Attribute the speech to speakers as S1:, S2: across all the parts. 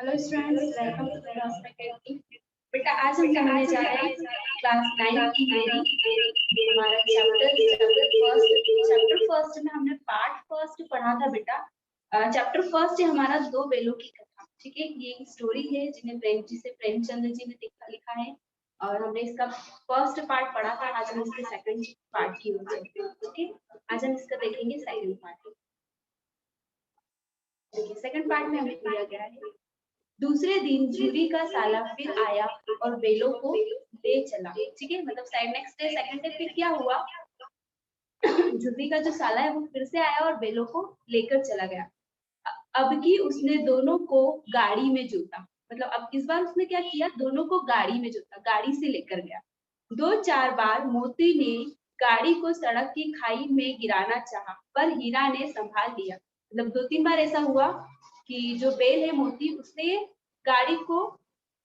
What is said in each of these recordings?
S1: Hello students, welcome to class academy. बेटा आज हम पढ़ने जा रहे हैं क्लास 9 की हिंदी। हमारा चैप्टर फर्स्ट में हमने पार्ट फर्स्ट पढ़ा था बेटा। चैप्टर फर्स्ट है हमारा दो बेलों की कथा। ठीक है, ये एक स्टोरी है जिसे प्रेमचंद जी ने लिखा है और हमने इसका फर्स्ट पार्ट पढ़ा था। आज हम इसके सेकंड पार्ट की ओर चलते हैं। ओके, आज हम इसका देखेंगे सेकंड पार्ट। देखिए, सेकंड पार्ट में हमें दिया गया है, दूसरे दिन जूली का साला फिर आया और बेलों को ले चला। ठीक है, मतलब नेक्स्ट डे सेकंड डे फिर क्या हुआ, जूली का जो साला है वो फिर से आया और बेलों को लेकर चला गया। अब की उसने दोनों को गाड़ी में जोता, मतलब अब इस बार उसने क्या किया, दोनों को गाड़ी में जोता, गाड़ी से लेकर गया। 2-4 बार मोती ने गाड़ी को सड़क की खाई में गिराना चाहा, पर हीरा ने संभाल लिया। मतलब 2-3 बार ऐसा हुआ कि जो बेल है मोती, उसने गाड़ी को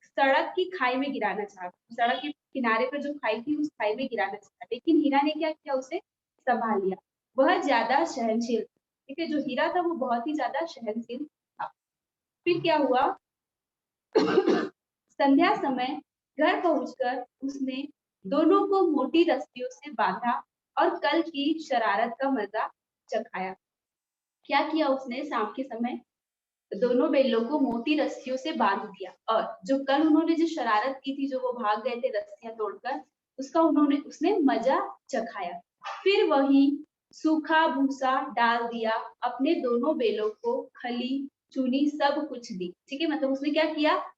S1: सड़क की खाई में गिराना चाहा, सड़क के किनारे पर जो खाई थी उस खाई में गिराना चाहा, लेकिन हीरा ने क्या किया, उसे संभाल लिया। वह ज्यादा सहनशील, ठीक है, जो हीरा था वो बहुत ही ज्यादा सहनशील था। फिर क्या हुआ, संध्या समय घर पहुंचकर उसने दोनों को मोटी रस्सियों से बांधा और कल की शरारत का मजा चखाया। क्या किया उसने, शाम के समय दोनों बेलों को मोटी रस्सियों से बांध दिया और जो कल उन्होंने जो शरारत की थी, जो वो भाग गए थे रस्सियां तोड़कर, उसका उसने मजा चखाया। फिर वही सूखा भूसा डाल दिया, अपने दोनों बेलों को खली चूनी सब कुछ दी। ठीक है, मतलब उसने क्या किया,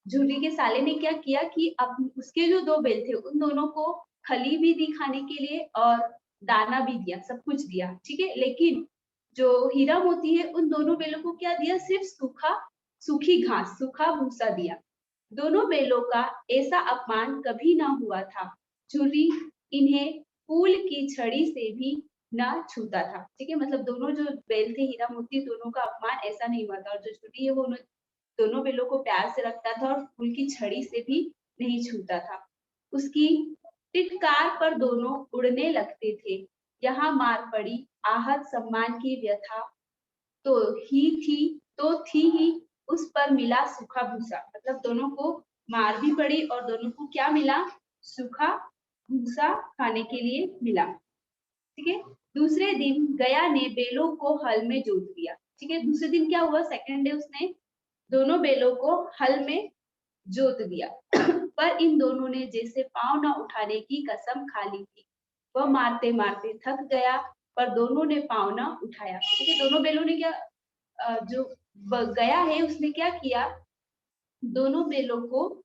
S1: जूली के साले ने क्या किया कि अब उसके जो दो बेल थे उन दोनों को खली भी दी खाने के लिए और दाना भी दिया, सब कुछ दिया। ठीक है, लेकिन जो हीरा मोती है उन दोनों बेलों को क्या दिया, सिर्फ सूखी घास, सूखा भूसा दिया। दोनों बेलों का ऐसा अपमान कभी ना हुआ था। जूली इन्हें फूल की छड़ी से भी ना छूता था। ठीक है, मतलब दोनों जो बेल थे हीरा मोती, दोनों का अपमान ऐसा नहीं हुआ था और जो जूली है वो दोनों बेलों को प्यार से रखता था और फूल की छड़ी से भी नहीं छूता था। उसकी टिटकार पर दोनों उड़ने लगते थे। यहाँ मार पड़ी, आहत सम्मान की व्यथा तो थी ही, उस पर मिला सूखा भूसा। मतलब दोनों को मार भी पड़ी और दोनों को क्या मिला, सूखा भूसा खाने के लिए मिला। ठीक है, दूसरे दिन गया ने बेलों को हल में जोत दिया। ठीक है, दूसरे दिन क्या हुआ, सेकंड डे उसने दोनों बेलों को हल में जोत दिया। पर इन दोनों ने जैसे पांव न उठाने की कसम खा ली थी। वह मारते मारते थक गया, पर दोनों ने पांव न उठाया। ठीक है, दोनों बेलों ने क्या, जो गया है उसने क्या किया, दोनों बेलों को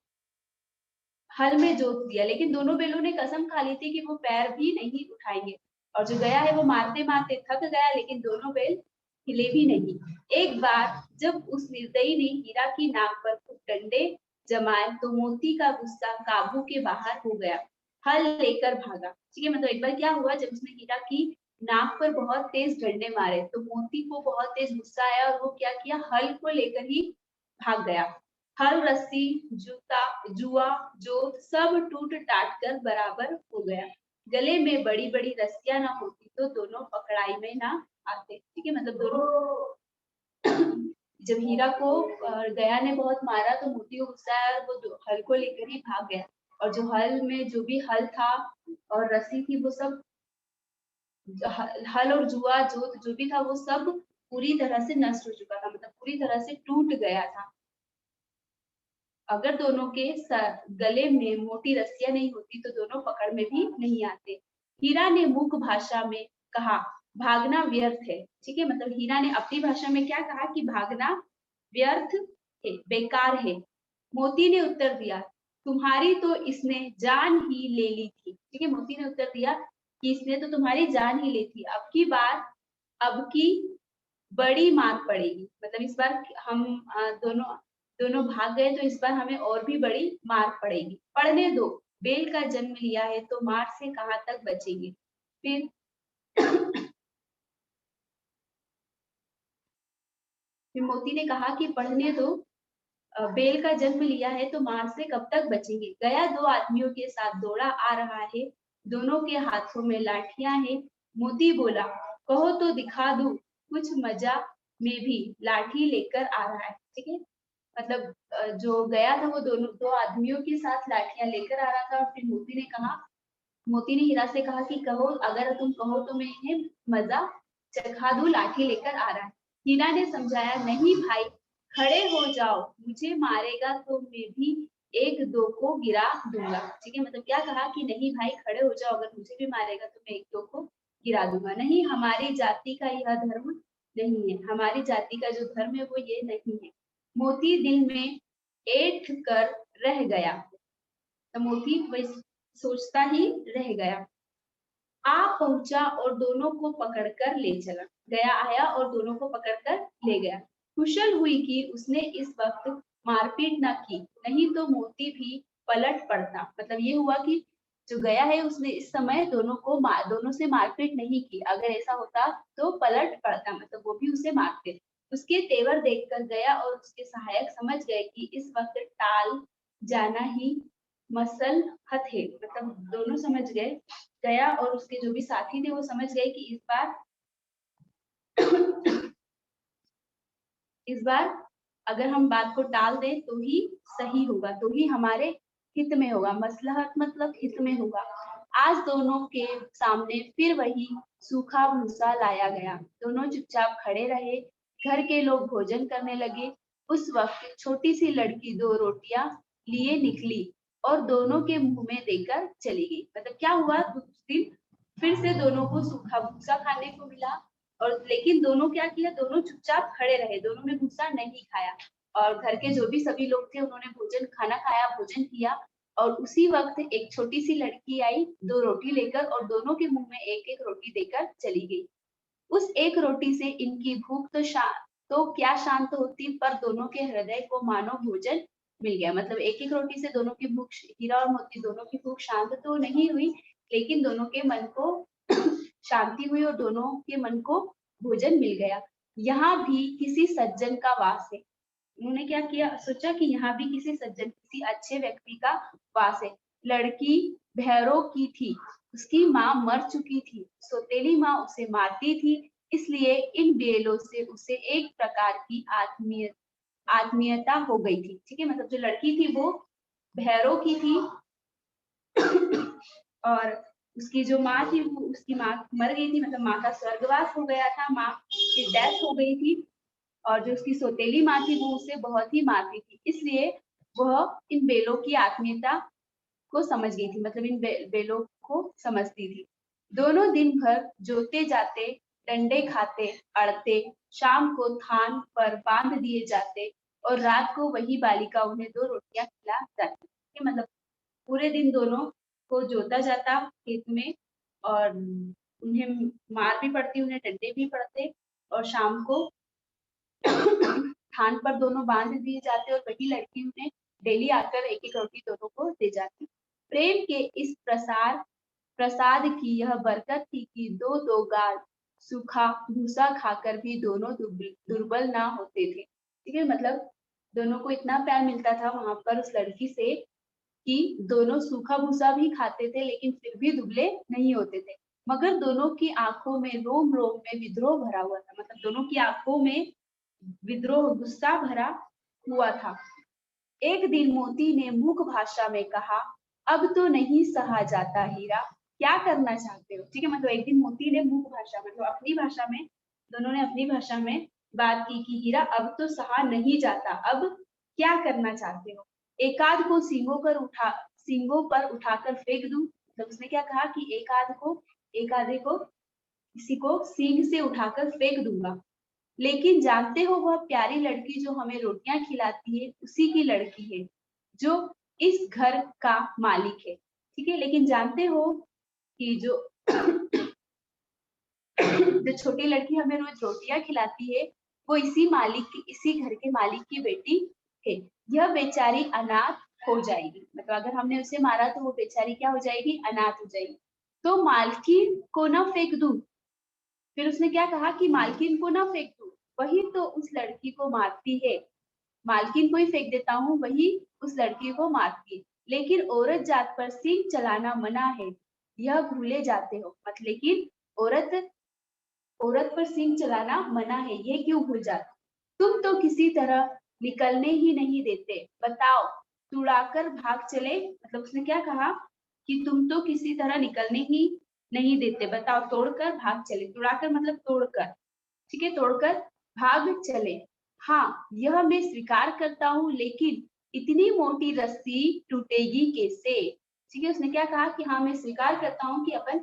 S1: हल में जोत दिया, लेकिन दोनों बेलों ने कसम खा ली थी कि वो पैर भी नहीं उठाएंगे। और जो गया है वो मारते मारते थक गया, लेकिन दोनों बेल हिले भी नहीं। एक बार जब उस निर्दयी ने हीरा की नाक पर कुछ डंडे जमाए तो मोती का गुस्सा काबू के बाहर हो गया, हल लेकर भागा। ठीक है, मतलब एक बार क्या हुआ, जब उसने हीरा की नाक पर बहुत तेज डंडे मारे तो मोती को बहुत तेज गुस्सा आया और वो क्या किया, हल को लेकर ही भाग गया। हल, रस्सी, जूता, जुआ, जोत सब टूट टाट कर बराबर हो गया। गले में बड़ी बड़ी रस्सियां ना होती तो दोनों पकड़ाई में ना आते। ठीक है, मतलब दोनों जब हीरा को गया ने बहुत मारा तो मोती को गुस्सा आया और वो हल को लेकर ही भाग गया। और जो हल में जो भी हल था और रस्सी थी वो सब, हल और जुआ जोत जो भी था वो सब पूरी तरह से नष्ट हो चुका था, मतलब पूरी तरह से टूट गया था। अगर दोनों के गले में मोटी रस्सियां नहीं होती तो दोनों पकड़ में भी नहीं आते। हीरा ने मूक भाषा में कहा, भागना व्यर्थ है। ठीक है, मतलब हीरा ने अपनी भाषा में क्या कहा कि भागना व्यर्थ है, बेकार है। मोती ने उत्तर दिया, तुम्हारी तो इसने जान ही ले ली थी। ठीक है, मोती ने उत्तर दिया कि इसने तो तुम्हारी जान ही ली थी। अब की बड़ी मार पड़ेगी, मतलब इस बार हम दोनों दोनों भाग गए तो इस बार हमें और भी बड़ी मार पड़ेगी। पढ़ने दो, बेल का जन्म लिया है तो मार से कहां तक बचेंगे। फिर मोती ने कहा कि पढ़ने दो, बेल का जन्म लिया है तो मार से कब तक बचेंगे। गया 2 आदमियों के साथ दौड़ा आ रहा है, दोनों के हाथों में लाठियां हैं। मोती बोला, कहो तो दिखा दूं कुछ मजा में भी लाठी लेकर आ रहा है। ठीक है, मतलब जो गया था वो दोनों दो आदमियों के साथ लाठियां लेकर आ रहा था। फिर मोती ने हीरा से कहा कि कहो, अगर तुम कहो तो मैं इन्हें मजा चखा दूं, लाठी लेकर आ रहा है। हीरा ने समझाया, नहीं भाई, खड़े हो जाओ, मुझे मारेगा तो मैं भी एक दो को गिरा दूंगा। ठीक है, मतलब क्या कहा कि नहीं भाई, खड़े हो जाओ, अगर मुझे भी मारेगा तो मैं एक दो को गिरा दूंगा। नहीं, हमारी जाति का यह धर्म नहीं है, हमारी जाति का जो धर्म है वो ये नहीं है। मोती दिल में ऐंठ कर रह गया, तो मोती वही सोचता ही रह गया। आ पहुंचा और दोनों को पकड़कर ले चला। गया आया और दोनों को पकड़कर ले गया। कुशल हुई कि उसने इस वक्त मारपीट न की, नहीं तो मोती भी पलट पड़ता। मतलब ये हुआ कि जो गया है उसने इस समय दोनों से मारपीट नहीं की। अगर ऐसा होता तो पलट पड़ता, मतलब वो भी उसे मारते। उसके तेवर देखकर गया और उसके सहायक समझ गए कि इस वक्त टाल जाना ही मसलहत है। मतलब दोनों समझ गए, गया और उसके जो भी साथी थे वो समझ गए कि इस बार अगर हम बात को टाल दें तो ही सही होगा, तो ही हमारे हित में होगा। मसलहत मतलब हित में होगा। आज दोनों के सामने फिर वही सूखा भूसा लाया गया। दोनों चुपचाप खड़े रहे। घर के लोग भोजन करने लगे। उस वक्त छोटी सी लड़की दो रोटियां लिए निकली और दोनों के मुंह में देकर चली गई। मतलब क्या हुआ, उस दिन फिर से दोनों को सूखा भूसा खाने को मिला। और लेकिन दोनों क्या किया, दोनों चुपचाप खड़े रहे, दोनों ने भूसा नहीं खाया। और घर के जो भी सभी लोग थे उन्होंने खाना खाया, भोजन किया। और उसी वक्त एक छोटी सी लड़की आई दो रोटी लेकर और दोनों के मुंह में एक एक रोटी देकर चली गई। उस एक रोटी से इनकी भूख तो क्या शांत होती, पर दोनों के हृदय को मानो भोजन मिल गया। मतलब एक एक रोटी से दोनों की भूख, हीरा और मोती दोनों की भूख शांत तो नहीं हुई, लेकिन दोनों के मन को शांति हुई और दोनों के मन को भोजन मिल गया। यहाँ भी किसी सज्जन का वास है। उन्होंने क्या किया, सोचा कि यहाँ भी किसी सज्जन, किसी अच्छे व्यक्ति का वास है। लड़की भैरों की थी, उसकी माँ मर चुकी थी, सौतेली माँ उसे मारती थी, इसलिए इन बेलों से उसे एक प्रकार की आत्मीयता हो गई थी। ठीक है, मतलब जो लड़की थी वो भैरों की थी और उसकी जो माँ थी वो, उसकी माँ मर गई थी, मतलब माँ का स्वर्गवास हो गया था, माँ की डेथ हो गई थी। और जो उसकी सौतेली माँ थी वो उसे बहुत ही मारती थी, इसलिए वह इन बेलों की आत्मीयता को समझ गई थी, मतलब इन बेलों को समझती थी। दोनों दिन भर जोते जाते, डंडे खाते, अड़ते, शाम को थान पर बांध दिए जाते और रात को वही बालिका उन्हें दो रोटियां खिला जाती। मतलब पूरे दिन दोनों को जोता जाता खेत में और उन्हें मार भी पड़ती, उन्हें डंडे भी पड़ते और शाम को थान पर दोनों बांध दिए जाते और वही लड़की उन्हें डेली आकर एक एक रोटी दोनों को दे जाती। प्रेम के इस प्रसाद की यह बरकत थी कि दो दो गाल सूखा भूसा खाकर भी दोनों दुर्बल ना होते थे। ठीक है, मतलब दोनों को इतना प्यार मिलता था वहां पर उस लड़की से कि दोनों सूखा भूसा भी खाते थे लेकिन फिर भी दुबले नहीं होते थे। मगर दोनों की आंखों में रोम रोम में विद्रोह भरा हुआ था। मतलब दोनों की आंखों में विद्रोह, गुस्सा भरा हुआ था। एक दिन मोती ने मूक भाषा में कहा, अब तो नहीं सहा जाता हीरा, क्या करना चाहते हो। ठीक है, मतलब एक दिन मोती ने मूक भाषा, मतलब अपनी भाषा में, दोनों ने अपनी भाषा में बात की कि हीरा अब तो सहा नहीं जाता, अब क्या करना चाहते हो। एकाध को सींगों पर उठाकर फेंक दूं। मतलब उसने क्या कहा कि एक आधे को किसी को सींग से उठाकर फेंक दूंगा। लेकिन जानते हो वह प्यारी लड़की जो हमें रोटियां खिलाती है उसी की लड़की है जो इस घर का मालिक है। ठीक है, लेकिन जानते हो कि जो जो छोटी लड़की हमें रोज रोटियां खिलाती है वो इसी घर के मालिक की बेटी है। यह बेचारी अनाथ हो जाएगी। मतलब अगर हमने उसे मारा तो वो बेचारी क्या हो जाएगी, अनाथ हो जाएगी। तो मालकिन को ना फेंक दूं। फिर उसने क्या कहा कि मालकिन को ना फेंक दूं, वही तो उस लड़की को मारती है। मालकिन को ही फेंक देता हूँ, वही उस लड़की को मारती है। लेकिन औरत जात पर सींग चलाना मना है, यह भूले जाते हो। मत लेकिन औरत औरत पर सींग चलाना मना है, ये क्यों भूल जाते? तुम तो किसी तरह निकलने ही नहीं देते, बताओ तुड़ाकर भाग चले। मतलब उसने क्या कहा कि तुम तो किसी तरह निकलने ही नहीं देते, बताओ तोड़कर भाग चले। तुड़ाकर मतलब तोड़कर, ठीक है, तोड़कर भाग चले। हाँ यह मैं स्वीकार करता हूँ, लेकिन इतनी मोटी रस्सी टूटेगी कैसे? ठीक है, उसने क्या कहा कि हाँ मैं स्वीकार करता हूँ कि अपन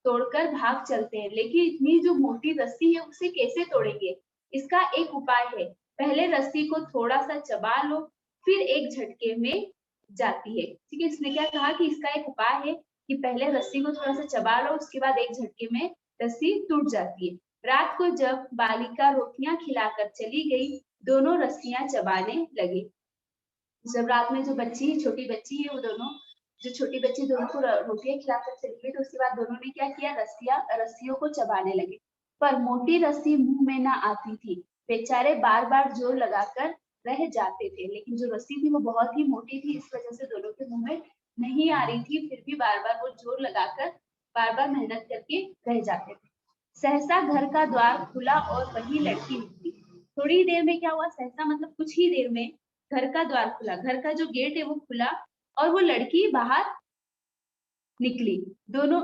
S1: तोड़कर भाग चलते हैं, लेकिन इतनी जो मोटी रस्सी है उसे कैसे तोड़ेंगे? इसका एक उपाय है, पहले रस्सी को थोड़ा सा चबा लो, फिर एक झटके में जाती है। ठीक है, इसने क्या कहा कि इसका एक उपाय है कि पहले रस्सी को थोड़ा सा चबा लो, उसके बाद एक झटके में रस्सी टूट जाती है। रात को जब बालिका रोटियां खिलाकर चली गई, दोनों रस्सियां चबाने लगे। जब रात में जो बच्ची, छोटी बच्ची है, वो दोनों, जो छोटी बच्ची दोनों को रोटियां खिलाकर चली गई, तो उसके बाद दोनों ने क्या किया, रस्सियों को चबाने लगे। पर मोटी रस्सी मुंह में ना आती थी, बेचारे बार बार जोर लगाकर रह जाते थे, लेकिन जो रस्सी थी वो बहुत ही मोटी थी, इस वजह से दोनों के मुंह में नहीं आ रही थी, फिर भी बार बार वो जोर लगाकर बार बार मेहनत करके रह जाते थे। सहसा घर का द्वार खुला और वही लड़की निकली। थोड़ी देर में क्या हुआ, सहसा मतलब कुछ ही देर में घर का द्वार खुला, घर का जो गेट है वो खुला और वो लड़की बाहर निकली। दोनों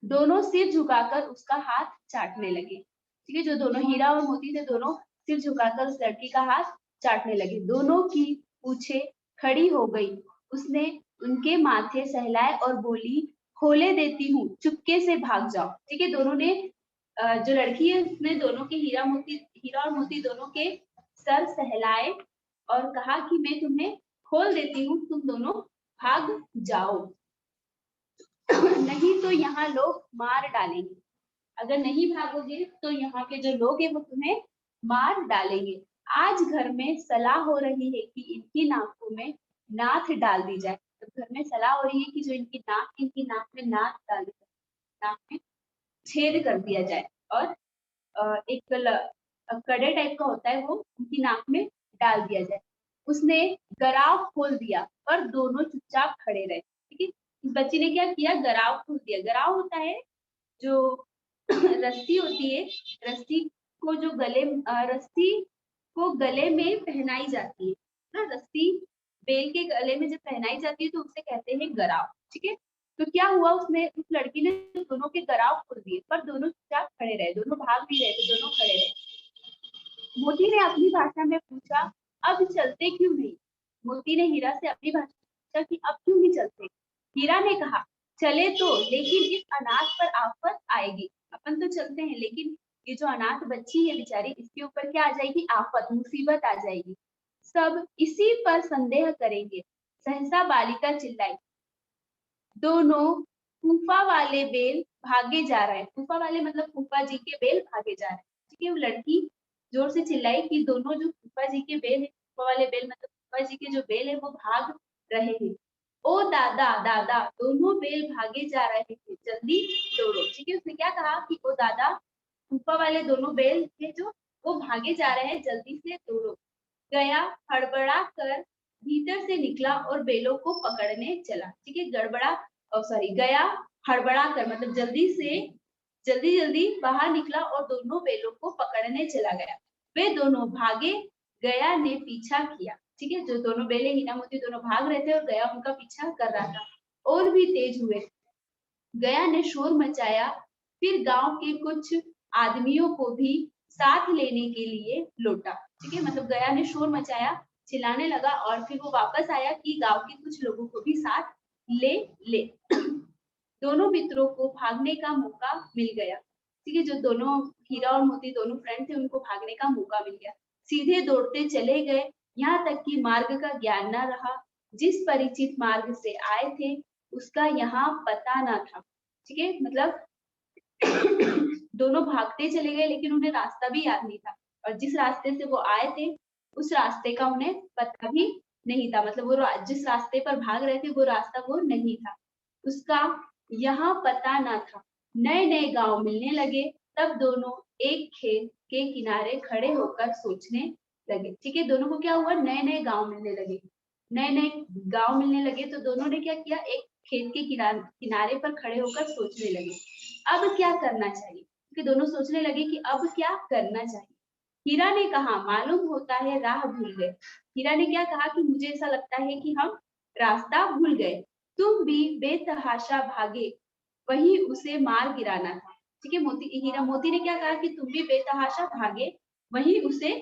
S1: दोनों सिर झुकाकर उसका हाथ चाटने लगे। ठीक है, जो दोनों हीरा और मोती थे, दोनों सिर झुकाकर उस लड़की का हाथ चाटने लगे। दोनों की पूछे खड़ी हो गई। उसने उनके माथे सहलाए और बोली, खोले देती हूँ, चुपके से भाग जाओ। ठीक है, दोनों ने जो लड़की है उसने दोनों के हीरा और मोती दोनों के सर सहलाए और कहा कि मैं तुम्हें खोल देती हूँ, तुम दोनों भाग जाओ। नहीं तो यहाँ लोग मार डालेंगे, अगर नहीं भागोगे तो यहाँ के जो लोग हैं वो तुम्हें मार डालेंगे। आज घर में सलाह हो रही है कि इनकी नाकों में नाथ डाल दी जाए। तो घर में सलाह हो रही है कि जो इनकी नाक में नाथ डाल दी जाए, नाक में छेद कर दिया जाए और एक कड़े टाइप का होता है वो उनकी नाक में डाल दिया जाए। उसने गराव खोल दिया पर दोनों चुपचाप खड़े रहे। ठीक है, इस बच्ची ने क्या किया, गराव खोल दिया। गराव होता है जो रस्सी होती है, रस्सी को जो रस्सी को गले में पहनाई जाती है ना, रस्सी बेल के गले में जब पहनाई जाती है तो उसे कहते हैं गराव। ठीक है, तो क्या हुआ, उसने, उस लड़की ने दोनों के गराव खोल दिए पर दोनों चुपचाप खड़े रहे, दोनों भाग नहीं रहे थे, दोनों खड़े रहे। मोती ने अपनी भाषा में पूछा, अब चलते क्यों नहीं? मोती ने हीरा से अपनी भाषा में पूछा कि अब क्यों नहीं चलते? हीरा ने कहा, चले तो, लेकिन इस अनाथ पर आफत आएगी। अपन तो चलते हैं, लेकिन ये जो अनाथ बच्ची है बेचारी, इसके ऊपर क्या आ जाएगी, आफत, मुसीबत आ जाएगी। सब इसी पर संदेह करेंगे। सहसा बालिका चिल्लाई, दोनों फूफा वाले बेल भागे जा रहे हैं। फूफा वाले मतलब फूफा जी के बेल भागे जा रहे हैं। ठीक है, वो लड़की जोर से चिल्लाई कि दोनों जो फूफा जी के बेल है, फूफा वाले बेल मतलब फूफा जी के जो बेल है वो भाग रहे हैं। ओ दादा दादा, दोनों बेल भागे जा रहे थे, जल्दी दौड़ो। ठीक है, उसने क्या कहा कि ओ दादा, फूफा वाले दोनों बेल थे जो वो भागे जा रहे हैं, जल्दी से दौड़ो। गया हड़बड़ा कर भीतर से निकला और बेलों को पकड़ने चला। ठीक है, गया हड़बड़ा कर मतलब जल्दी जल्दी बाहर निकला और दोनों बेलों को पकड़ने चला गया। वे दोनों भागे, गया ने पीछा किया। ठीक है, जो दोनों बेले हीना मोती दोनों भाग रहे थे और गया उनका पीछा कर रहा था। और भी तेज हुए, गया ने शोर मचाया, फिर गांव के कुछ आदमियों को भी साथ लेने के लिए लौटा। ठीक है, मतलब गया ने शोर मचाया, चिल्लाने लगा और फिर वो वापस आया कि गांव के कुछ लोगों को भी साथ ले ले। दोनों मित्रों को भागने का मौका मिल गया। ठीक है, जो दोनों हीरा और मोती दोनों फ्रेंड थे उनको भागने का मौका मिल गया। सीधे दौड़ते चले गए, यहाँ तक कि मार्ग का ज्ञान न रहा। जिस परिचित मार्ग से आए थे उसका यहाँ पता ना था। ठीक है, मतलब दोनों भागते चले गए लेकिन उन्हें रास्ता भी याद नहीं था, और जिस रास्ते से वो आए थे उस रास्ते का उन्हें पता भी नहीं था। मतलब वो जिस रास्ते पर भाग रहे थे वो रास्ता वो नहीं था, उसका यहाँ पता ना था। नए नए गांव मिलने लगे, तब दोनों एक खेत के किनारे खड़े होकर सोचने लगे। ठीक है, दोनों को क्या हुआ, नए नए गांव मिलने लगे। नए नए गांव मिलने लगे तो दोनों ने क्या किया, एक खेत के किनारे पर खड़े होकर सोचने लगे अब क्या करना चाहिए। कि दोनों सोचने लगे कि अब क्या करना चाहिए। हीरा ने कहा, मालूम होता है राह भूल गए। हीरा ने क्या कहा कि मुझे ऐसा लगता है कि हम रास्ता भूल गए। तुम भी बेतहाशा भागे, वही उसे मार गिराना था। ठीक है, मोती ने क्या कहा कि तुम भी बेतहाशा भागे, वही उसे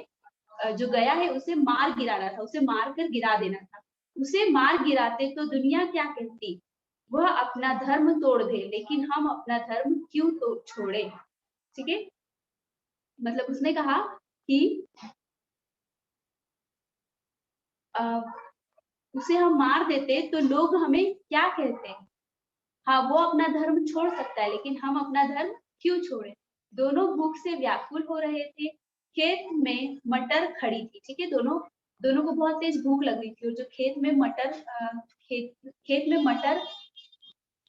S1: जो गया है उसे मार गिराना था, उसे मार कर गिरा देना था। उसे मार गिराते तो दुनिया क्या कहती, वह अपना धर्म तोड़ दे, लेकिन हम अपना धर्म क्यों तो छोड़े। ठीक है, मतलब उसने कहा कि आ, उसे हम मार देते तो लोग हमें क्या कहते हैं। हाँ, वो अपना धर्म छोड़ सकता है, लेकिन हम अपना धर्म क्यों छोड़े। दोनों भूख से व्याकुल हो रहे थे। खेत में मटर खड़ी थी। ठीक है, दोनों दोनों को बहुत तेज भूख लग रही थी, और जो खेत में मटर खेत में मटर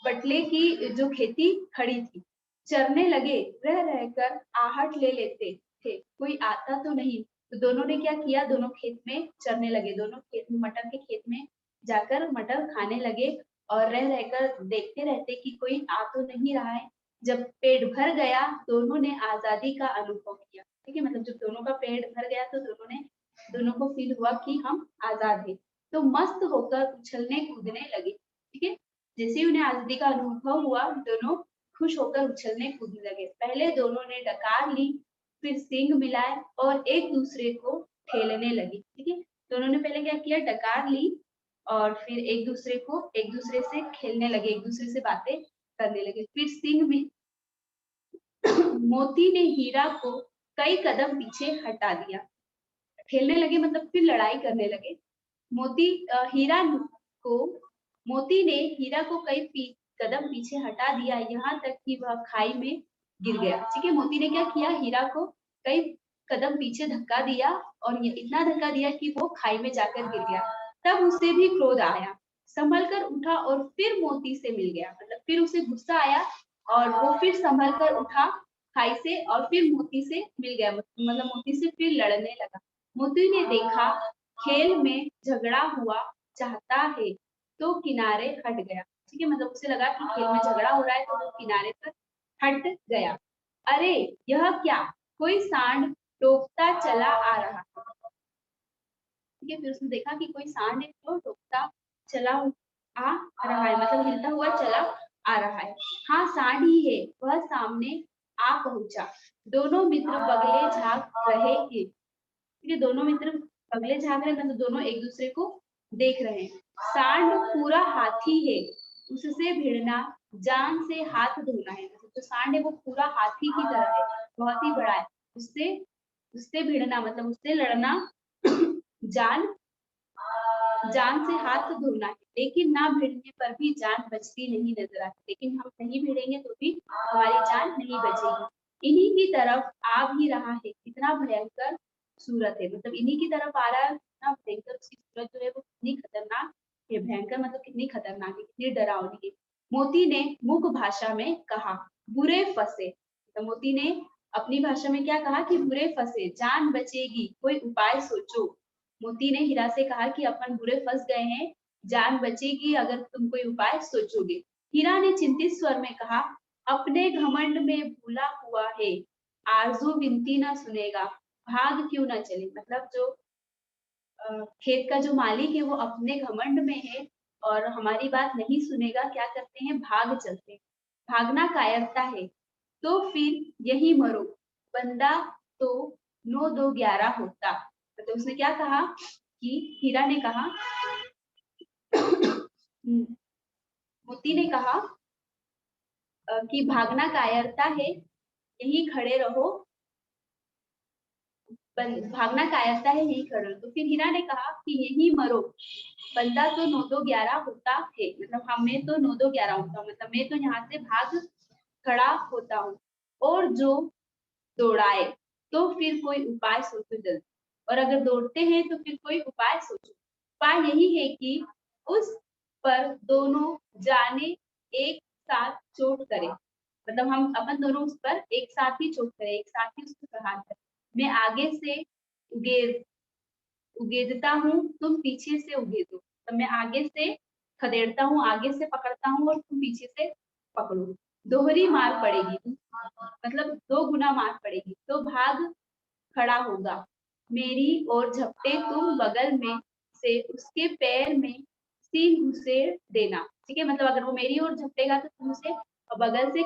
S1: बटले की जो खेती खड़ी थी। चरने लगे, रह रहकर आहट ले लेते थे, कोई आता तो नहीं। तो दोनों ने क्या किया, दोनों खेत में चरने लगे, दोनों खेत में मटर के खेत में जाकर मटर खाने लगे और रह रहकर देखते रहते कि कोई आ तो नहीं रहा है। जब पेट भर गया, दोनों ने आजादी का अनुभव किया। ठीक है, मतलब जब दोनों का पेट भर गया तो दोनों को फील हुआ कि हम आजाद हैं। तो मस्त होकर उछलने कूदने लगे। ठीक है, जैसे ही उन्हें आजादी का अनुभव हुआ, दोनों खुश होकर उछलने कूदने लगे। पहले दोनों ने डकार ली, फिर सींग मिलाए और एक दूसरे को ठेलने लगे। ठीक है, दोनों ने पहले क्या किया, डकार ली और फिर एक दूसरे से खेलने लगे, एक दूसरे से बातें करने लगे। फिर सींग में मोती ने हीरा को कई कदम पीछे हटा दिया। खेलने लगे मतलब फिर लड़ाई करने लगे। मोती हीरा को मोती ने हीरा को कदम पीछे हटा दिया, यहाँ तक कि वह खाई में गिर गया। ठीक है, मोती ने क्या किया, हीरा को कई कदम पीछे धक्का दिया और ये इतना धक्का दिया कि वो खाई में जाकर गिर गया। तब उसे भी क्रोध आया, संभल कर उठा और फिर मोती से मिल गया। मतलब फिर उसे गुस्सा आया और वो फिर संभल कर उठा खाई से और फिर मोती से मिल गया, मतलब मोती से फिर लड़ने लगा। मोती ने देखा खेल में झगड़ा हुआ चाहता है तो किनारे हट गया। ठीक है, मतलब उसे लगा कि खेल में झगड़ा हो रहा है तो वो किनारे पर हट गया। अरे यह क्या, कोई सांड टोकता चला आ रहा है। ठीक है, फिर उसने देखा कि कोई सांड है जो टोकता चला आ रहा है, मतलब हिलता हुआ चला आ रहा है। हाँ, सांड ही है, वह सामने आ पहुंचा। दोनों मित्र बगले झांक रहे हैं। ठीक है, दोनों मित्र बगले झांक रहे हैं, मतलब दोनों एक दूसरे को देख रहे हैं। सांड पूरा हाथी है, उससे भिड़ना जान से हाथ धोना है। मतलब जो सांड है वो पूरा हाथी की तरह है, बहुत ही बड़ा है। उससे उससे भिड़ना मतलब उससे लड़ना जान जान से हाथ धोना है। लेकिन ना भिड़ने पर भी जान बचती नहीं नजर आती। लेकिन हम नहीं भिड़ेंगे तो भी हमारी जान नहीं बचेगी। इन्हीं की तरफ आ भी रहा है, कितना भयंकर सूरत है। मतलब इन्हीं की तरफ आ रहा है, कितना भयंकर उसकी सूरत जो है वो कितनी खतरनाक है। भयंकर मतलब कितनी खतरनाक है, कितनी डरावनी है। मोती ने मुख भाषा में कहा, बुरे फंसे। तो मोती ने अपनी भाषा में क्या कहा कि बुरे फंसे, जान बचेगी, कोई उपाय सोचो। मोती ने हीरा से कहा कि अपन बुरे फंस गए हैं, जान बचेगी अगर तुम कोई उपाय सोचोगे। हीरा ने चिंतित स्वर में कहा, अपने घमंड में भूला हुआ है, आरजू विनती ना सुनेगा, भाग क्यों ना चले। मतलब जो खेत का जो मालिक है वो अपने घमंड में है और हमारी बात नहीं सुनेगा, क्या करते हैं, भाग चलते हैं। भागना कायरता है तो फिर यही मरो, बंदा तो 9 2 11 होता। तो उसने क्या कहा कि हीरा ने कहा मोती ने कहा कि भागना कायरता है, यही खड़े रहो, भागना कायरता है, यही खड़े रहो। तो फिर हीरा ने कहा कि यही मरो, बंदा तो 9 2 11 होता है। मतलब हमें तो 9 2 11 होता हूँ, मतलब मैं तो यहाँ से भाग खड़ा होता हूँ। और जो दौड़ाए तो फिर कोई उपाय सोचो जल्दी, और अगर दौड़ते हैं तो फिर कोई उपाय सोचो। उपाय यही है कि उस पर दोनों जाने एक साथ चोट करें। मतलब हम अपन दोनों उस पर एक साथ ही चोट करें, एक साथ ही उसको प्रहार करें। मैं आगे से उगेर उगेदता हूँ, तुम पीछे से उगेदो। तो मैं आगे से खदेड़ता हूँ, आगे से पकड़ता हूँ और तुम पीछे से पकड़ो। दोहरी मार पड़ेगी, मतलब 2 गुना मार पड़ेगी, तो भाग खड़ा होगा। मेरी ओर झपटे तुम बगल में से उसके पैर में सींग घुसेड़ देना। ठीक है, मतलब अगर वो मेरी ओर झपटेगा तो तुम उसे बगल से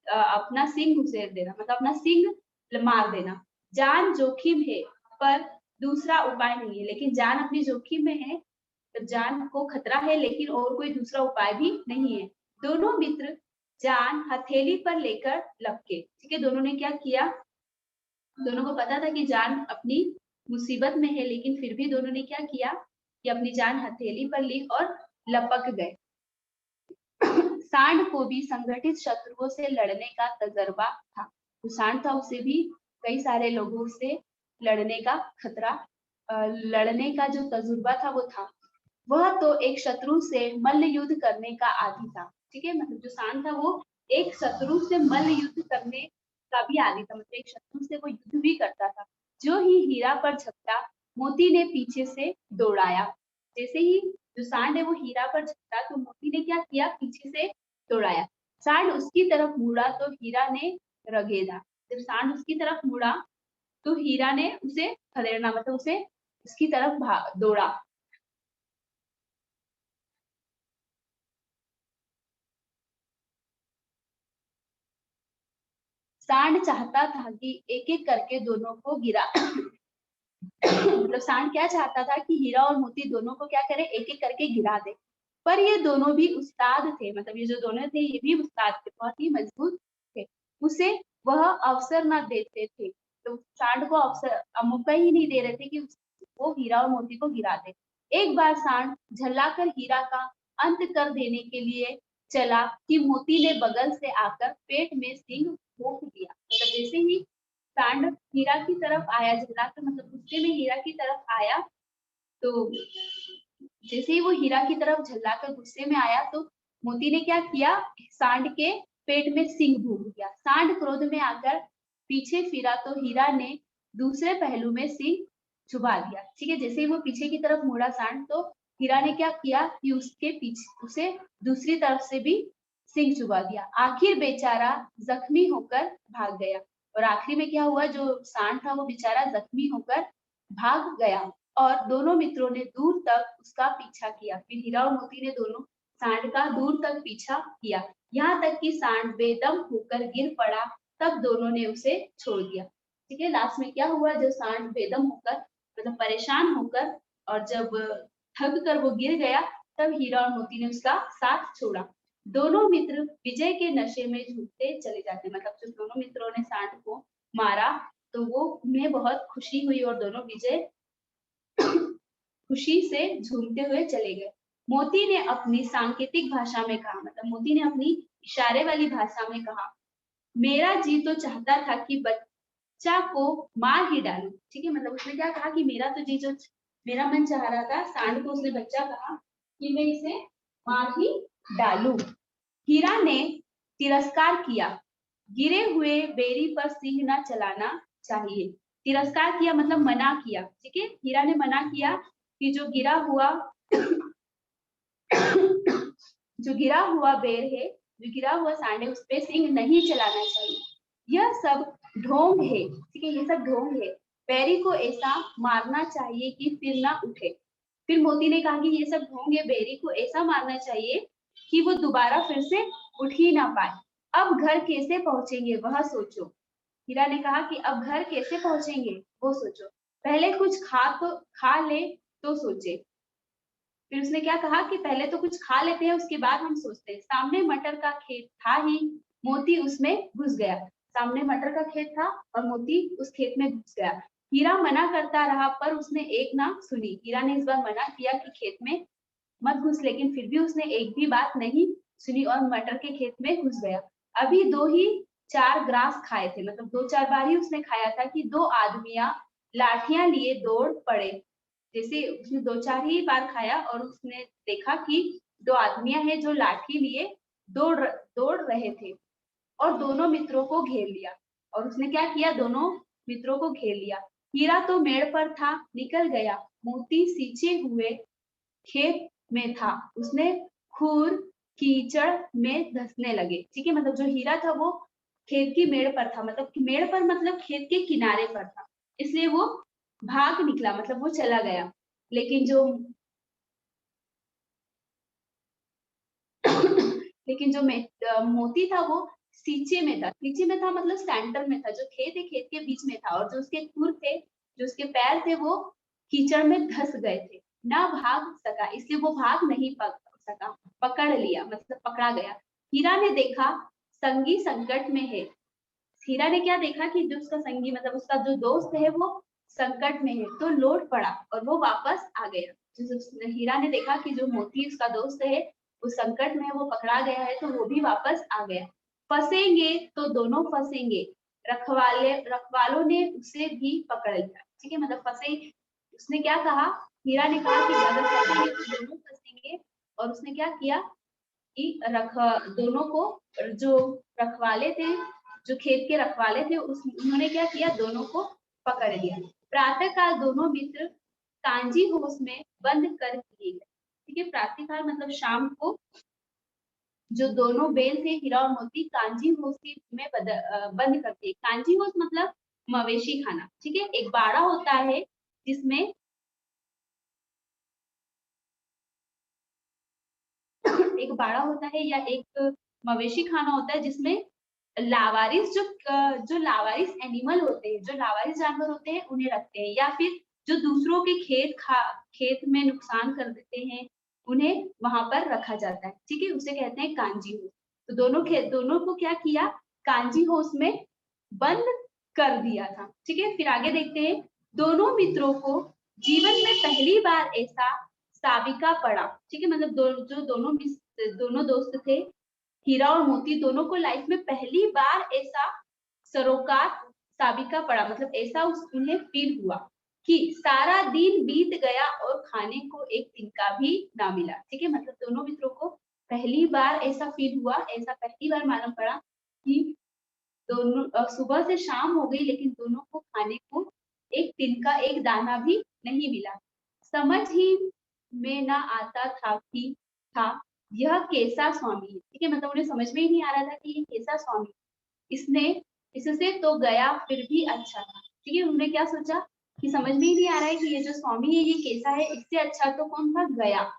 S1: अपना सींग घुसेड़ देना, मतलब अपना सींग मार देना। जान जोखिम है पर दूसरा उपाय नहीं है, लेकिन जान अपनी जोखिम में है, तो जान को खतरा है, लेकिन और कोई दूसरा उपाय भी नहीं है। दोनों मित्र जान हथेली पर लेकर लपके। ठीक है, दोनों ने क्या किया, दोनों को पता था कि जान अपनी मुसीबत में है, लेकिन फिर भी दोनों ने क्या किया कि अपनी जान हथेली पर ली और लपक गए। सांड को भी संगठित शत्रुओं से लड़ने का तजर्बा था। तो सांड था, उसे भी कई सारे लोगों से लड़ने का खतरा, लड़ने का जो तजुर्बा था वो था। वह तो एक शत्रु से मल्ल युद्ध करने का आदी था। ठीक है, मतलब जो सांड था वो एक शत्रु से मल्ल युद्ध करने का भी आदी था, मतलब एक शत्रु से वो युद्ध भी करता था। जो ही हीरा पर झपटा, मोती ने पीछे से दौड़ाया। जैसे ही जो सांड है वो हीरा पर झपटा, तो मोती ने क्या किया, पीछे से दौड़ाया। सांड उसकी तरफ मुड़ा तो हीरा ने रगेदा। जब सांड उसकी तरफ मुड़ा तो हीरा ने उसे खदेड़ना, मतलब उसे उसकी तरफ दौड़ा। सांड चाहता था कि एक एक करके दोनों को गिरा मतलब सांड क्या चाहता था कि हीरा और मोती दोनों को क्या करे, एक एक करके गिरा दे। पर ये दोनों भी उस्ताद थे, मतलब ये जो दोनों थे ये भी उस्ताद थे, बहुत ही मजबूत थे। उसे वह अवसर न देते थे, तो सांड को अवसर मौका ही नहीं दे रहे थे कि वो हीरा और मोती को गिरा दे। एक बार सांड झल्लाकर हीरा का अंत कर देने के लिए चला कि मोती ने बगल से आकर पेट में सिंह भोंक दिया। मतलब जैसे ही सांड हीरा की तरफ आया, झल्लाकर मतलब गुस्से में हीरा की तरफ आया, तो जैसे ही वो हीरा की तरफ झल्लाकर गुस्से में आया, तो मोती ने क्या किया, सांड के पेट में सिंह भोंक दिया। सांड क्रोध में आकर पीछे फिरा तो हीरा ने दूसरे पहलू में सिंह चुभा दिया। ठीक है, जैसे ही वो पीछे की तरफ मुड़ा सांड, तो हीरा ने क्या किया कि उसके पीछे उसे दूसरी तरफ से भी सिंह चुभा दिया। आखिर बेचारा जख्मी होकर भाग गया। और आखिरी में क्या हुआ, जो सांड था वो बेचारा जख्मी होकर भाग गया। और दोनों मित्रों ने दूर तक उसका पीछा किया। फिर हीरा और मोती ने दोनों सांड का दूर तक पीछा किया, यहाँ तक कि सांड बेदम होकर गिर पड़ा, तब दोनों ने उसे छोड़ दिया। ठीक है, लास्ट में क्या हुआ, जब सांड बेदम होकर मतलब परेशान होकर और जब थक कर वो गिर गया, तब हीरा और मोती ने उसका साथ छोड़ा। दोनों मित्र विजय के नशे में झूमते चले जाते, मतलब जब दोनों मित्रों ने सांड को मारा तो वो उन्हें बहुत खुशी हुई और दोनों विजय खुशी से झूमते हुए चले गए। मोती ने अपनी सांकेतिक भाषा में कहा, मतलब मोती ने अपनी इशारे वाली भाषा में कहा, मेरा जी तो चाहता था कि बच्चा को मार ही डालूं। ठीक है, मतलब उसने क्या कहा कि मेरा तो जी जो मेरा मन चाह रहा था, सांड को उसने बच्चा कहा कि मैं इसे मार ही डालूं। हीरा ने तिरस्कार किया, गिरे हुए बेरी पर सिंह न चलाना चाहिए। तिरस्कार किया मतलब मना किया। ठीक है, हीरा ने मना किया कि जो गिरा हुआ जो गिरा हुआ बेर है, जो गिरा हुआ सांड है, उस पे सिंह नहीं चलाना चाहिए। यह सब ढोंग है। ठीक है, ये सब ढोंग है। बैरी को ऐसा मारना चाहिए कि फिर ना उठे। फिर मोती ने कहा कि ये सब ढोंग है, बैरी को ऐसा मारना चाहिए कि वो दोबारा फिर से उठ ही ना पाए। अब घर कैसे पहुंचेंगे वह सोचो। हीरा ने कहा कि अब घर कैसे पहुंचेंगे वो सोचो, पहले कुछ खा ले तो सोचे। फिर उसने क्या कहा कि पहले तो कुछ खा लेते हैं, उसके बाद हम सोचते हैं। सामने मटर का खेत था ही, मोती उसमें घुस गया। सामने मटर का खेत था और मोती उस खेत में घुस गया। हीरा मना करता रहा पर उसने एक ना सुनी। हीरा ने इस बार मना किया कि खेत में मत घुस, लेकिन फिर भी उसने एक भी बात नहीं सुनी और मटर के खेत में घुस गया। अभी 2 ही 4 ग्रास खाए थे, मतलब 2-4 बार ही उसने खाया था कि 2 आदमियां लाठियां लिए दौड़ पड़े। जैसे उसने 2-4 ही बार खाया और उसने देखा कि 2 आदमियां हैं जो लाठी लिए दौड़ दौड़ रहे थे और दोनों मित्रों को घेर लिया। और उसने क्या किया, दोनों मित्रों को घेर लिया। हीरा तो मेड़ पर था, निकल गया। मोती सींचे हुए खेत में था, उसने खुर कीचड़ में धंसने लगे। ठीक है, मतलब जो हीरा था वो खेत की मेड़ पर था, मतलब मेड़ पर मतलब खेत के किनारे पर था, इसलिए वो भाग निकला, मतलब वो चला गया। लेकिन जो लेकिन जो मोती था वो सींचे में था। सींचे में था मतलब सेंटर में था, जो खेत है खेत के बीच में था, और जो उसके खुर थे, जो उसके पैर थे, वो कीचड़ में धंस गए थे, ना भाग सका, इसलिए वो भाग नहीं सका, पकड़ लिया मतलब पकड़ा गया। हीरा ने देखा संगी संकट में है। हीरा ने क्या देखा कि जो उसका संगी मतलब उसका जो दोस्त है वो संकट में है, तो लौट पड़ा और वो वापस आ गया। हीरा ने देखा कि जो मोती उसका दोस्त है वो संकट में है, वो पकड़ा गया है, तो वो भी वापस आ गया। फंसेंगे तो दोनों फंसेंगे, रखवालों ने उसे भी पकड़ लिया। ठीक है, मतलब फंसे, उसने क्या कहा, हीरा ने कहा कि अगर फंसेंगे तो दोनों फंसेंगे, और उसने क्या किया कि दोनों को, जो रखवाले थे, जो खेत के रखवाले थे, उन्होंने क्या किया, दोनों को पकड़ लिया। प्रातः काल दोनों मित्र कांजी होश में बंद कर दिए गए। ठीक है, प्रातः काल मतलब शाम को जो दोनों बेल थे हीरा और मोती कांजी होश में बंद कर दिए। कांजी होश मतलब मवेशी खाना। ठीक है, एक बाड़ा होता है जिसमें एक बाड़ा होता है या एक मवेशी खाना होता है जिसमें लावारिस जो लावारिस एनिमल होते हैं, जो लावारिस जानवर होते हैं, उन्हें रखते हैं, या फिर जो दूसरों के खेत में नुकसान कर देते हैं, उन्हें वहां पर रखा जाता है। ठीक है, उसे कहते हैं कांजी होस। तो दोनों को क्या किया, कांजी होस में बंद कर दिया था। ठीक है, फिर आगे देखते हैं। दोनों मित्रों को जीवन में पहली बार ऐसा साबिका पड़ा। ठीक है, मतलब जो दोनों दोस्त थे, हीरा और मोती, दोनों को लाइफ में पहली बार ऐसा सरोकार साबिका पड़ा, मतलब ऐसा उन्हें फील हुआ कि सारा दिन बीत गया और खाने को एक तिनका भी ना मिला। ठीक है, मतलब दोनों मित्रों को पहली बार ऐसा फील हुआ, ऐसा पहली बार मालूम पड़ा कि दोनों सुबह से शाम हो गई लेकिन दोनों को खाने को एक तिनका, एक दाना भी नहीं मिला। समझ ही में ना आता था कि था यह कैसा स्वामी है। ठीक है, मतलब उन्हें समझ में ही नहीं आ रहा था कि ये कैसा स्वामी, इसने इससे तो गया फिर भी अच्छा था। ठीक है, उन्होंने क्या सोचा कि समझ में ही नहीं आ रहा है कि ये जो स्वामी है ये कैसा है, इससे अच्छा तो कौन था, गया।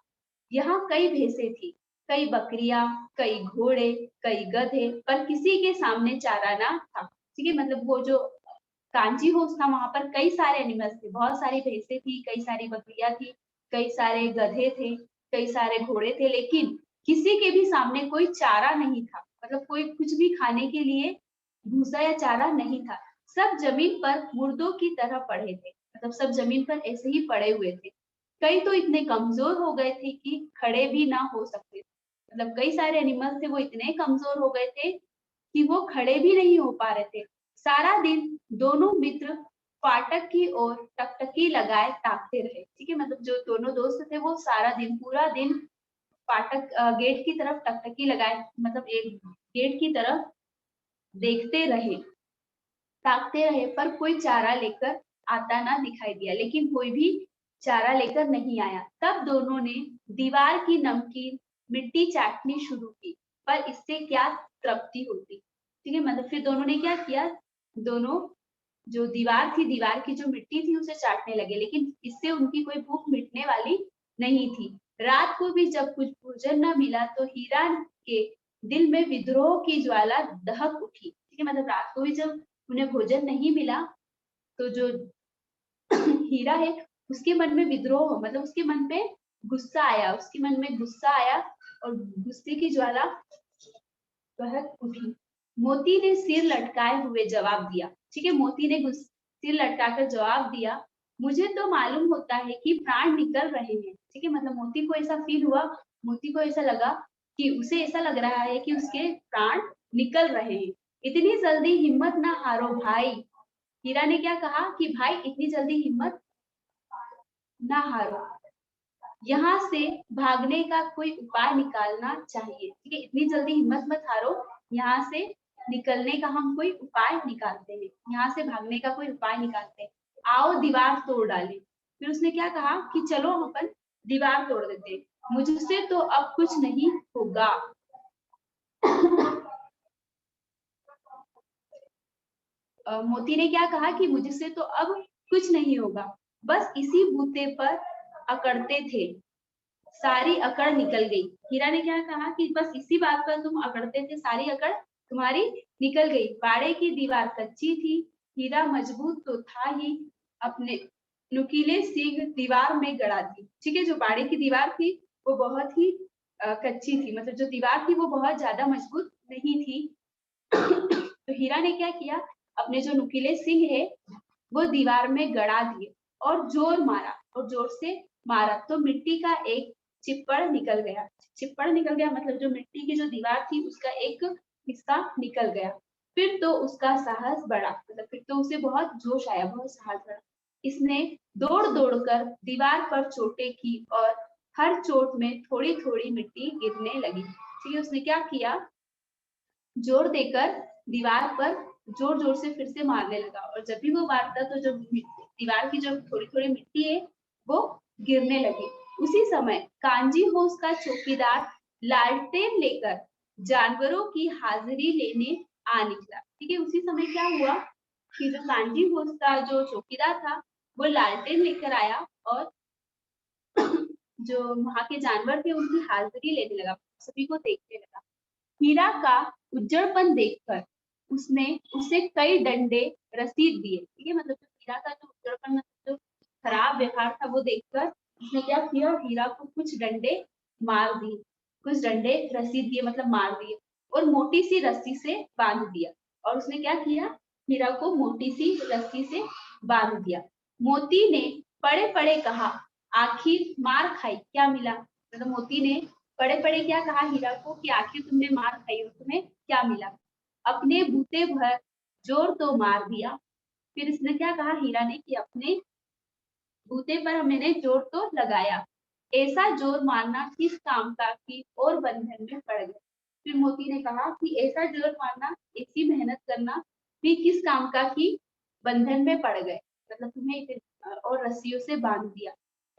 S1: यहाँ कई भैंसे थी, कई बकरियां, कई घोड़े, कई गधे, पर किसी के सामने चारा ना था। ठीक है, मतलब वो जो कांची होस था वहां पर कई सारे एनिमल्स थे, बहुत सारी भैंसे थी, कई सारी बकरियां थी, कई सारे गधे थे, कई सारे घोड़े थे, लेकिन किसी के भी सामने कोई चारा नहीं था, मतलब कोई कुछ भी खाने के लिए भूसा या चारा नहीं था। सब जमीन पर मुर्दों की तरह पड़े थे, मतलब सब जमीन पर ऐसे ही पड़े हुए थे। कई तो इतने कमजोर हो गए थे कि खड़े भी ना हो सकते थे। मतलब कई सारे एनिमल्स थे वो इतने कमजोर हो गए थे कि वो खड़े भी नहीं हो पा रहे थे। सारा दिन दोनों मित्र फाटक की ओर टकटकी लगाए ताकते रहे। ठीक है, मतलब जो दोनों दोस्त थे वो सारा दिन, पूरा दिन फाटक गेट की तरफ टकटकी लगाए, मतलब एक गेट की तरफ देखते रहे, ताकते रहे, पर कोई चारा लेकर आता ना दिखाई दिया। लेकिन कोई भी चारा लेकर नहीं आया। तब दोनों ने दीवार की नमकीन मिट्टी चाटनी शुरू की, पर इससे क्या तृप्ति होती। ठीक है, मतलब फिर दोनों ने क्या किया, दोनों जो दीवार थी, दीवार की जो मिट्टी थी उसे चाटने लगे, लेकिन इससे उनकी कोई भूख मिटने वाली नहीं थी। रात को भी जब कुछ भोजन न मिला तो हीरा के दिल में विद्रोह की ज्वाला दहक उठी। ठीक है, मतलब रात को भी जब उन्हें भोजन नहीं मिला तो जो हीरा है उसके मन में विद्रोह, मतलब उसके मन पे गुस्सा आया, उसके मन में गुस्सा आया और गुस्से की ज्वाला बहक उठी। मोती ने सिर लटकाए हुए जवाब दिया। ठीक है, मोती ने सिर लटकाकर जवाब दिया, मुझे तो मालूम होता है कि प्राण निकल रहे हैं। ठीक है, मतलब मोती को ऐसा फील हुआ, मोती को ऐसा लगा कि उसे ऐसा लग रहा है कि उसके प्राण निकल रहे हैं। इतनी जल्दी हिम्मत ना हारो भाई। हीरा ने क्या कहा कि भाई इतनी जल्दी हिम्मत ना हारो, यहाँ से भागने का कोई उपाय निकालना चाहिए। ठीक है, इतनी जल्दी हिम्मत मत हारो, यहाँ से निकलने का हम कोई उपाय निकालते हैं, यहाँ से भागने का कोई उपाय निकालते हैं। आओ दीवार तोड़ डालें। फिर उसने क्या कहा कि चलो हम अपन दीवार तोड़ देते हैं। मुझसे तो अब कुछ नहीं होगा। मोती ने क्या कहा कि मुझसे तो अब कुछ नहीं होगा, बस इसी बूते पर अकड़ते थे, सारी अकड़ निकल गई। हीरा ने क्या कहा कि बस इसी बात पर तुम अकड़ते थे, सारी अकड़ तुम्हारी निकल गई। बाड़े की दीवार कच्ची थी, हीरा मजबूत तो था ही, अपने नुकीले सींग दीवार में गड़ा दी। ठीक है, जो बाड़े की दीवार थी वो बहुत ही कच्ची थी, मतलब जो दीवार थी वो बहुत ज्यादा मजबूत नहीं थी। तो हीरा ने क्या किया, अपने जो नुकीले सींग है वो दीवार में गड़ा दिए और जोर मारा, और जोर से मारा तो मिट्टी का एक चिप्पड़ निकल गया। चिप्पड़ निकल गया मतलब जो मिट्टी की जो दीवार थी उसका एक हिस्सा निकल गया। फिर तो उसका साहस बढ़ा, मतलब फिर तो उसे बहुत जोश आया, बहुत साहस बढ़ा। इसने दौड़ दौड़ कर दीवार पर चोटें की और हर चोट में थोड़ी थोड़ी मिट्टी गिरने लगी। ठीक है, उसने क्या किया, जोर देकर दीवार पर जोर जोर से फिर से मारने लगा, और जब भी वो मारता तो जो दीवार की जो थोड़ी थोड़ी मिट्टी है वो गिरने लगी। उसी समय कांजी हो उसका चौकीदार लालटेन लेकर जानवरों की हाजिरी लेने आ निकला। ठीक है, उसी समय क्या हुआ कि जो कांजी हो उसका जो चौकीदार था वो लालटेन लेकर आया और जो वहां के जानवर थे उनकी हाजिरी लेने लगा, सभी को देखने लगा। हीरा का उज्जड़पन देखकर उसने उसे कई डंडे रसीद दिए। ठीक है, मतलब हीरा का जो उज्जड़पन, मतलब जो खराब व्यवहार था वो देखकर उसने क्या किया, हीरा को कुछ डंडे मार दिए, कुछ डंडे रसीद दिए मतलब मार दिए, और मोटी सी रस्सी से बांध दिया। और उसने क्या किया, हीरा को मोटी सी रस्सी से बांध दिया। मोती ने पड़े पड़े कहा, आखिर मार खाई क्या मिला। मतलब मोती ने पड़े पड़े क्या कहा हीरा को कि आखिर तुमने मार खाई और तुम्हें क्या मिला। अपने बूते भर जोर तो मार दिया। फिर इसने क्या कहा हीरा ने कि अपने बूते पर मैंने जोर तो लगाया, ऐसा जोर मारना किस काम का कि और बंधन में पड़ गए। फिर मोती ने कहा कि ऐसा जोर मारना, ऐसी मेहनत करना भी किस काम का कि बंधन में पड़ गए, मतलब तुम्हें और रस्सियों से बांध दिया।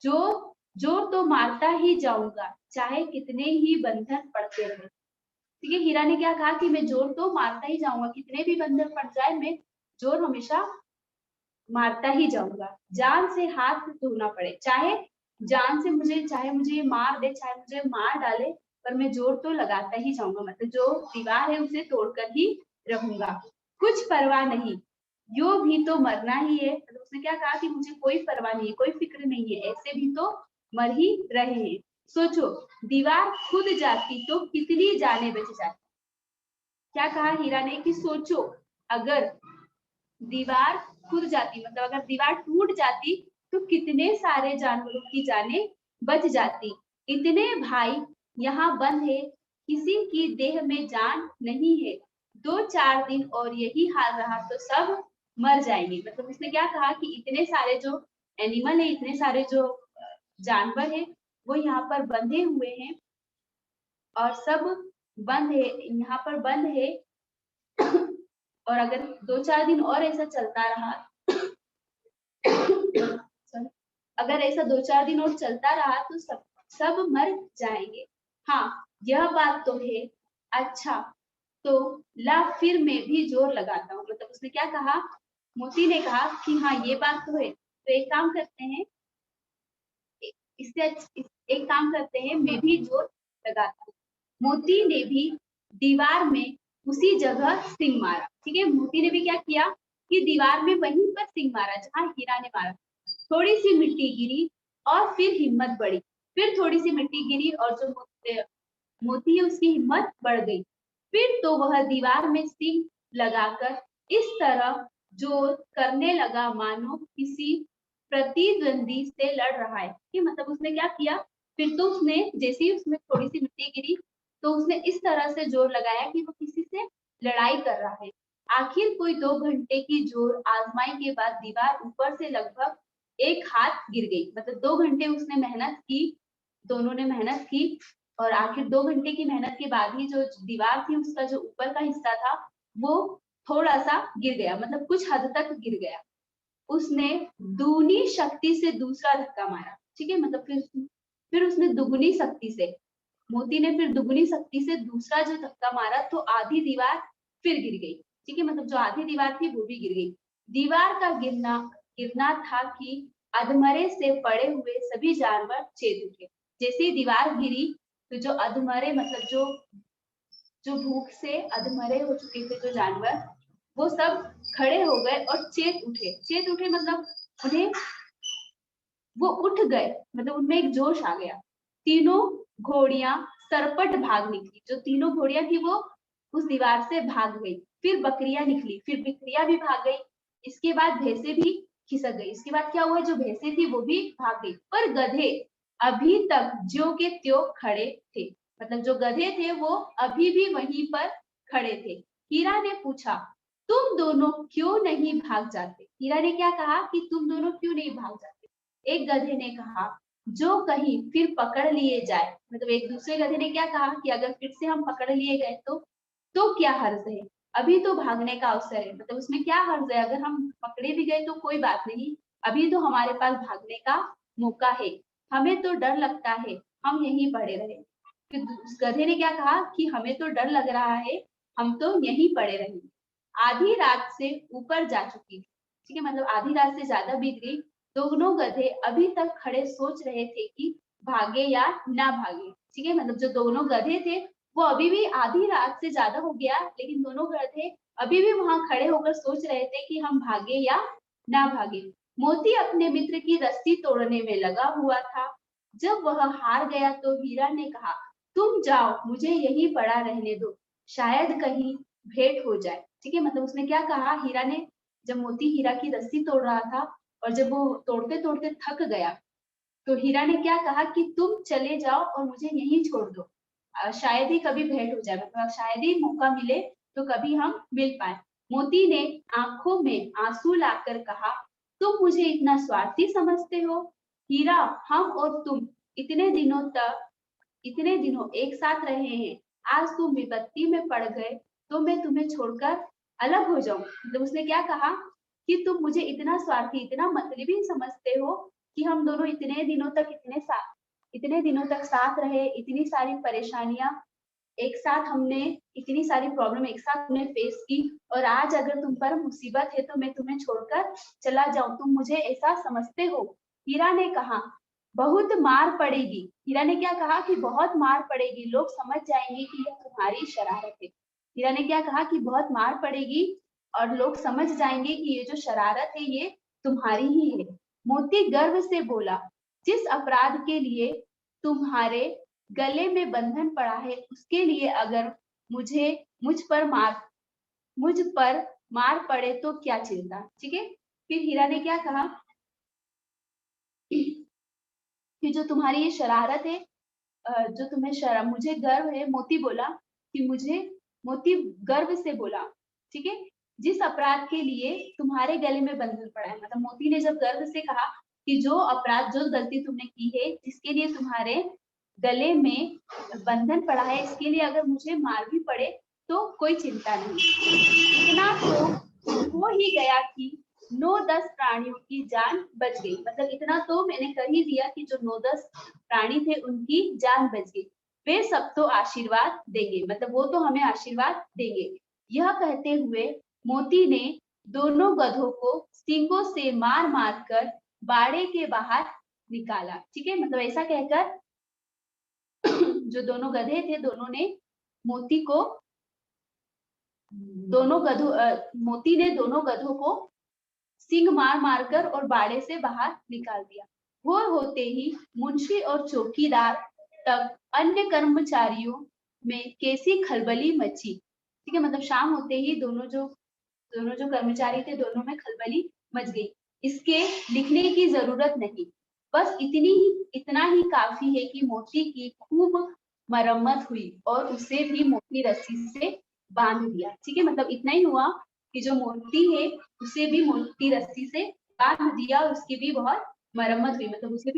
S1: जो जोर तो मारता ही जाऊंगा, चाहे कितने ही बंधन पड़ते रहे। ठीक है, हीरा ने क्या कहा कि मैं जोर तो मारता ही जाऊंगा, कितने भी बंधन पड़ जाए मैं जोर हमेशा मारता ही जाऊंगा, जान से हाथ धोना पड़े, चाहे जान से मुझे, चाहे मुझे मार दे, चाहे मुझे मार डाले, पर मैं जोर तो लगाता ही जाऊंगा, मतलब जो दीवार है उसे तोड़कर ही रहूंगा। कुछ परवाह नहीं, यो भी तो मरना ही है। तो उसने क्या कहा कि मुझे कोई परवाह नहीं है, कोई फिक्र नहीं है, ऐसे भी तो मर ही रहे हैं। सोचो, दीवार खुद जाती तो कितनी जाने बच जाती। क्या कहा हीरा ने कि सोचो, अगर दीवार खुद जाती, मतलब अगर दीवार टूट जाती तो कितने सारे जानवरों की जानें बच जाती। इतने भाई यहाँ बंद है, किसी की देह में जान नहीं है, 2-4 दिन और यही हाल रहा तो सब मर जाएंगे। मतलब उसने क्या कहा कि इतने सारे जो एनिमल है, इतने सारे जो जानवर है वो यहाँ पर बंधे हुए हैं, और सब बंद है, यहाँ पर बंद है। और अगर 2-4 दिन और ऐसा चलता रहा, अगर ऐसा 2-4 दिन और चलता रहा तो सब सब मर जाएंगे। हाँ, यह बात तो है। अच्छा, तो ला फिर मैं भी जोर लगाता हूँ। मतलब उसने क्या कहा, मोती ने कहा कि हाँ ये बात तो है, तो एक काम करते हैं, इससे एक काम करते हैं, मैं भी जोर लगाता हूँ। मोती ने भी दीवार में उसी जगह सिंग मारा। ठीक है, मोती ने भी क्या किया कि दीवार में वहीं पर सिंग मारा जहां हीरा ने मारा। थोड़ी सी मिट्टी गिरी और फिर हिम्मत बढ़ी, फिर थोड़ी सी मिट्टी गिरी और जो मोती है उसकी हिम्मत बढ़ गई। फिर तो वह दीवार में सिंग लगाकर इस तरह जोर करने लगा मानो किसी प्रतिद्वंदी से लड़ रहा है। कि मतलब उसने क्या किया, फिर तो उसने जैसे ही उसमें थोड़ी सी मिट्टी गिरी तो उसने इस तरह से जोर लगाया कि वो किसी से लड़ाई कर रहा है। आखिर कोई 2 घंटे की जोर आजमाई के बाद दीवार ऊपर से लगभग एक हाथ गिर गई। मतलब 2 घंटे उसने मेहनत की, दोनों ने मेहनत की, और आखिर 2 घंटे की मेहनत के बाद ही जो दीवार थी उसका जो ऊपर का हिस्सा था वो थोड़ा सा गिर गया, मतलब कुछ हद तक गिर गया। उसने दूनी शक्ति से दूसरा धक्का मारा। ठीक है, मतलब फिर उसने दुगनी शक्ति से, मोती ने फिर दुगनी शक्ति से दूसरा जो धक्का मारा तो आधी दीवार फिर गिर गई। ठीक है, मतलब जो आधी दीवार थी वो भी गिर गई। दीवार का गिरना गिरना था कि अधमरे से पड़े हुए सभी जानवर चेत उठे। जैसे ही दीवार गिरी तो जो अधमरे मतलब जो जो भूख से अधमरे हो चुके थे जो जानवर, वो सब खड़े हो गए और चेत उठे। चेत उठे मतलब उन्हें वो उठ गए, मतलब उनमें एक जोश आ गया। तीनों घोड़ियां सरपट भाग निकली। जो तीनों घोड़ियां थी वो उस दीवार से भाग गई। फिर बकरियां निकली, फिर बकरियां भी भाग गई। इसके बाद भैंसे भी खिसक गई। इसके बाद क्या हुआ, जो भैंसे थी वो भी भाग गई, पर गधे अभी तक ज्यों के त्यों खड़े थे। मतलब जो गधे थे वो अभी भी वहीं पर खड़े थे। हीरा ने पूछा, तुम दोनों क्यों नहीं भाग जाते? हीरा ने क्या कहा कि तुम दोनों क्यों नहीं भाग जाते? एक गधे ने कहा, जो कहीं फिर पकड़ लिए जाए। मतलब एक दूसरे गधे ने क्या कहा कि अगर फिर से हम पकड़ लिए गए तो क्या हर्ज है, अभी तो भागने का अवसर है। मतलब उसमें क्या हर्ज है, अगर हम पकड़े भी गए तो कोई बात नहीं, अभी तो हमारे पास भागने का मौका है। हमें तो डर लगता है, हम यहीं पड़े रहे। फिर उस गधे ने क्या कहा कि हमें तो डर लग रहा है, हम तो यहीं पड़े रहेंगे। आधी रात से ऊपर जा चुकी थी। ठीक है, मतलब आधी रात से ज्यादा बीत गई। दोनों गधे अभी तक खड़े सोच रहे थे कि भागे या ना भागे। ठीक है, मतलब जो दोनों गधे थे वो अभी भी आधी रात से ज्यादा हो गया, लेकिन दोनों गधे अभी भी वहां खड़े होकर सोच रहे थे कि हम भागे या ना भागे। मोती अपने मित्र की रस्सी तोड़ने में लगा हुआ था। जब वह हार गया तो हीरा ने कहा, तुम जाओ, मुझे यहीं पड़ा रहने दो, शायद कहीं भेंट हो जाए। ठीक है, मतलब उसने क्या कहा, हीरा ने, जब मोती हीरा की रस्सी तोड़ रहा था और जब वो तोड़ते तोड़ते थक गया तो हीरा ने क्या कहा कि तुम चले जाओ और मुझे यहीं छोड़ दो, शायद ही कभी भेंट हो जाए, मतलब शायद ही मौका मिले तो कभी हम मिल पाए। मोती ने आंखों में आंसू लाकर कहा, तुम मुझे इतना स्वार्थी समझते हो? हीरा, हम और तुम इतने दिनों एक साथ रहे हैं, आज तुम विपत्ति में पड़ गए तो मैं तुम्हें छोड़कर अलग हो जाऊं? मतलब उसने क्या कहा कि तुम मुझे इतना स्वार्थी, इतना मतलबी समझते हो कि हम दोनों इतने दिनों तक साथ रहे, इतनी सारी परेशानियां एक साथ हमने, इतनी सारी प्रॉब्लम एक साथ हमने फेस की, और आज अगर तुम पर मुसीबत है तो मैं तुम्हें छोड़कर चला जाऊं, तुम मुझे ऐसा समझते हो? हीरा ने कहा, बहुत मार पड़ेगी। हीरा ने क्या कहा कि बहुत मार पड़ेगी, लोग समझ जाएंगे कि यह तुम्हारी शरारत है। हीरा ने क्या कहा कि बहुत मार पड़ेगी और लोग समझ जाएंगे कि ये जो शरारत है ये तुम्हारी ही है। मोती गर्व से बोला, जिस अपराध के लिए तुम्हारे गले में बंधन पड़ा है उसके लिए अगर मुझे मुझ पर मार पड़े तो क्या चिंता। ठीक है, फिर हीरा ने क्या कहा कि जो तुम्हारी ये शरारत है, जो तुम्हें शर्म, मुझे गर्व है। मोती बोला कि मुझे, मोती गर्व से बोला, ठीक है, जिस अपराध के लिए तुम्हारे गले में बंधन पड़ा है। मतलब मोती ने जब गर्व से कहा कि जो अपराध, जो गलती तुमने की है, जिसके लिए तुम्हारे गले में बंधन पड़ा है, इसके लिए अगर मुझे मार भी पड़े तो कोई चिंता नहीं। इतना तो हो ही गया कि 9-10 प्राणियों की जान बच गई। मतलब इतना तो मैंने कर ही दिया कि जो 9-10 प्राणी थे उनकी जान बच गई। वे सब तो आशीर्वाद देंगे, मतलब वो तो हमें आशीर्वाद देंगे। यह कहते हुए मोती ने दोनों गधों को सींगों से मार मार कर बाड़े के बाहर निकाला। ठीक है, मतलब ऐसा कहकर जो दोनों गधे थे, दोनों ने मोती को मोती ने दोनों गधों को सींग मार मारकर और बाड़े से बाहर निकाल दिया। भोर होते ही मुंशी और चौकीदार तक अन्य कर्मचारियों में कैसी खलबली मची। ठीक है, मतलब शाम होते ही दोनों जो कर्मचारी थे, दोनों में खलबली मच गई। इसके लिखने की जरूरत नहीं, बस इतना ही काफी है कि मोती की खूब मरम्मत हुई और उसे भी मोटी रस्सी से बांध दिया। ठीक है, मतलब इतना ही हुआ कि जो मोती है उसे भी मोटी रस्सी से बांध दिया और उसकी भी बहुत मरम्मत हुई, मतलब उसकी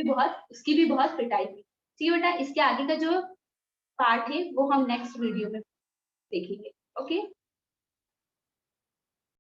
S1: भी बहुत पिटाई हुई। ठीक है बेटा, इसके आगे का जो पार्ट है वो हम नेक्स्ट वीडियो में देखेंगे। ओके।